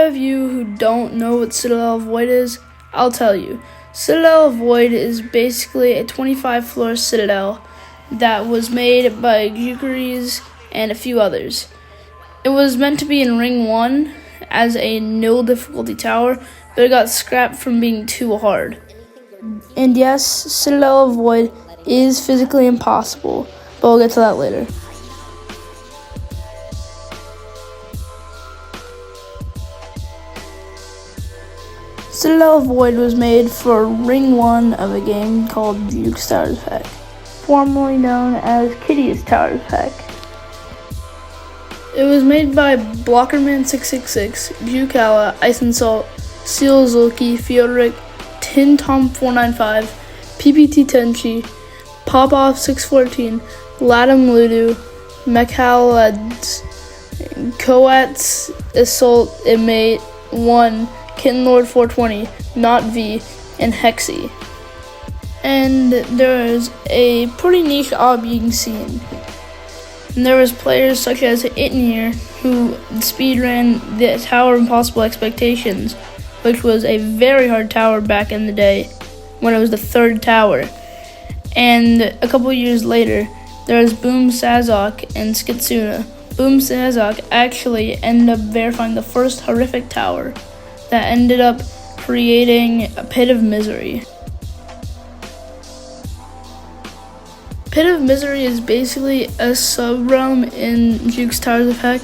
of you who don't know what Citadel Void is, I'll tell you. Citadel Void is basically a 25-floor citadel that was made by Jukeries and a few others. It was meant to be in Ring 1 as a no difficulty tower, but it got scrapped from being too hard. And yes, Citadel Void is physically impossible, but we'll get to that later. Citadel Void was made for Ring 1 of a game called Juke's Towers Pack, formerly known as Kitty's Towers Pack. It was made by Blockerman666, Jukala, Ice and Salt, Seal Zulki, Fiodric, Tin Tom 495, PPT Tenchi, Popoff 614, Ladam Ludu, Mechalads, Coats Assault Inmate 1, Kitten Lord 420, Not V, and Hexy. And there is a pretty niche obbying scene. And there was players such as Itnir who speedran the Tower of Impossible Expectations, which was a very hard tower back in the day when it was the third tower. And a couple years later, there was Boom Sazok and Skitsuna. Boom Sazok actually ended up verifying the first horrific tower that ended up creating a Pit of Misery. Pit of Misery is basically a sub-realm in Juke's Towers of Heck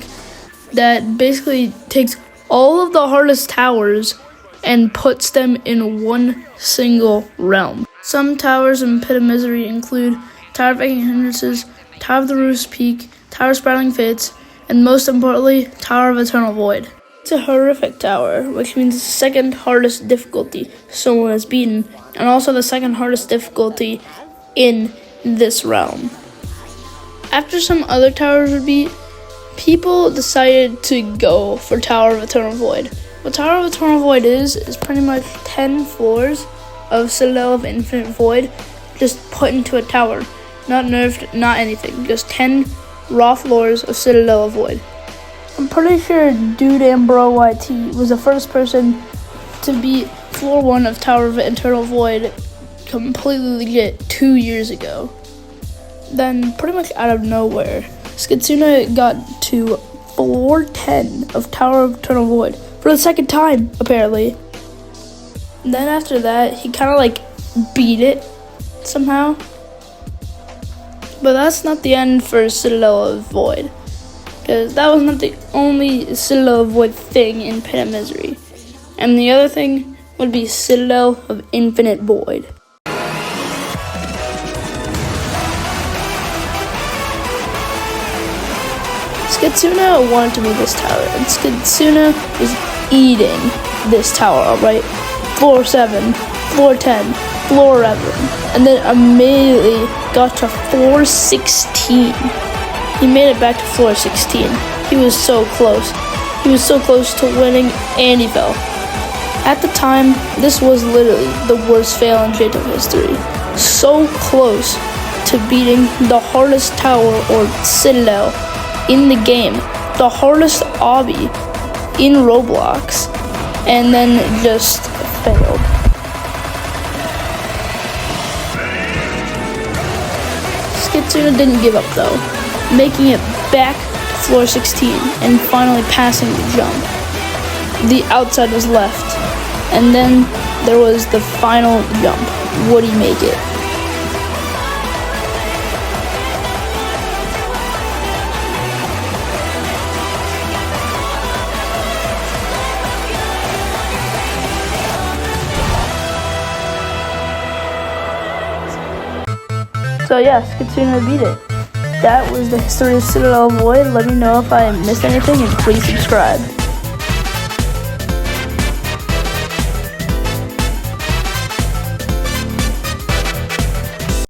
that basically takes all of the hardest towers and puts them in one single realm. Some towers in Pit of Misery include Tower of Aching Hindrances, Tower of the Roost Peak, Tower of Spiraling Fates, and most importantly, Tower of Eternal Void. It's a horrific tower, which means the second hardest difficulty someone has beaten, and also the second hardest difficulty in this realm. After some other towers were beat, people decided to go for Tower of Eternal Void. What Tower of Eternal Void is pretty much 10 floors of Citadel of Infinite Void just put into a tower. Not nerfed, not anything. Just 10 raw floors of Citadel of Void. I'm pretty sure Dude and Bro YT was the first person to beat floor 1 of Tower of Eternal Void completely legit 2 years ago. Then, pretty much out of nowhere, Skitsuna got to floor 10 of Tower of Eternal Void for the second time, apparently. Then after that, he kind of beat it somehow. But that's not the end for Citadel of Void, because that was not the only Citadel of Void thing in Pit of Misery. And the other thing would be Citadel of Infinite Void. Skitsuna wanted to beat this tower, and Skitsuna was eating this tower, alright? Floor 7, floor 10, floor 11, and then immediately got to floor 16. He made it back to floor 16. He was so close. He was so close to winning, and he fell. At the time, this was literally the worst fail in JTOP history. So close to beating the hardest tower or citadel in the game, the hardest obby in Roblox, and then just failed. Skitsuna didn't give up though, making it back to floor 16 and finally passing the jump. The outside was left, and then there was the final jump. Would he make it? So yes, Skitsuna beat it. That was the history of Citadel Void. Let me know if I missed anything and please subscribe.